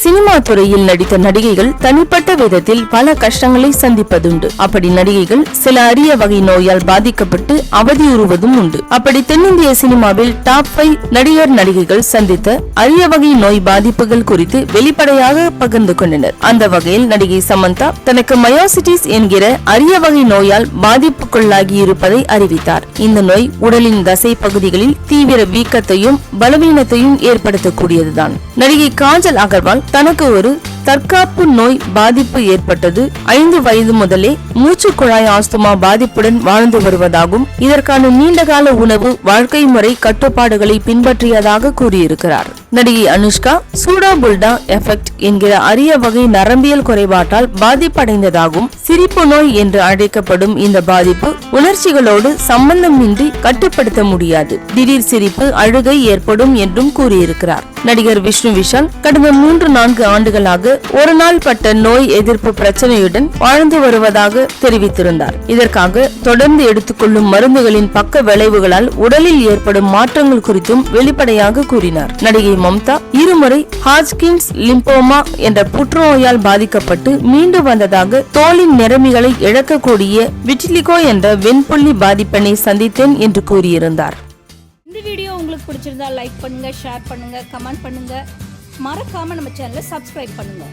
Cinema துறையில் நடித்த நடிகைகள் தனிப்பட்ட விதத்தில் பல கஷ்டங்களை சந்திப்பதுண்டு. அப்படி நடிகைகள் சில அரிய வகை நோயால் பாதிக்கப்பட்டு அவதியுறுவதும் உண்டு. அப்படி தென்னிந்திய சினிமாவில் டாப் 5 நடிகர் நடிகைகள் சந்தித்த அரிய வகை நோய் பாதிப்புகள் குறித்து வெளிப்படையாக பகிர்ந்து கொண்டனர். அந்த வகையில் நடிகை சமந்தா தனக்கு மயோசிட்டிஸ் என்கிற அரிய வகை நோயால் பாதிப்புக்குள்ளாகி இருப்பதை அறிவித்தார். இந்த நோய் உடலின் தசை பகுதிகளில் தீவிர வீக்கத்தையும் பலவீனத்தையும் ஏற்படுத்தக்கூடியதுதான். நடிகை காஜல் அகர்வால் தனக்கு ஒரு தற்காப்பு நோய் பாதிப்பு ஏற்பட்டது. 5 வயது முதலே மூச்சு குழாய் ஆஸ்துமா பாதிப்புடன் வாழ்ந்து வருவதாகவும் இதற்கான நீண்டகால உணவு வாழ்க்கை முறை கட்டுப்பாடுகளை பின்பற்றியதாக கூறியிருக்கிறார். நடிகை அனுஷ்கா சூடோபுல்டா எஃபெக்ட் என்கிற அரிய வகை நரம்பியல் குறைபாட்டால் பாதிப்படைந்ததாகவும் சிரிப்பு நோய் என்று அழைக்கப்படும் இந்த பாதிப்பு உணர்ச்சிகளோடு சம்பந்தமின்றி கட்டுப்படுத்த முடியாது. திடீர் சிரிப்பு அழுகை ஏற்படும் என்றும் கூறியிருக்கிறார். நடிகர் விஷ்ணு விஷால் கடந்த 3-4 ஆண்டுகளாக ஒரு நாள் பட்ட நோய் எதிர்ப்பு பிரச்சனையுடன் வாழ்ந்து வருவதாக தெரிவித்திருந்தார். இதற்காக தொடர்ந்து எடுத்துக்கொள்ளும் மருந்துகளின் பக்க விளைவுகளால் உடலில் ஏற்படும் மாற்றங்கள் குறித்தும் வெளிப்படையாக கூறினார். நடிகை மம்தா இருமுறை ஹாட்கின்ஸ் லிம்போமா என்ற புற்றுநோயால் பாதிக்கப்பட்டு மீண்டு வந்ததாக தோலின் நிறமிகளை இழக்கக்கூடிய விட்டிலிகோ என்ற வெண்புள்ளி பாதிப்பினை சந்தித்தேன் என்று கூறியிருந்தார். இந்த வீடியோ உங்களுக்கு பிடிச்சிருந்தா லைக் பண்ணுங்க, ஷேர் பண்ணுங்க, கமெண்ட் பண்ணுங்க. மறக்காம நம்ம சேனலை சப்ஸ்கிரைப் பண்ணுங்க.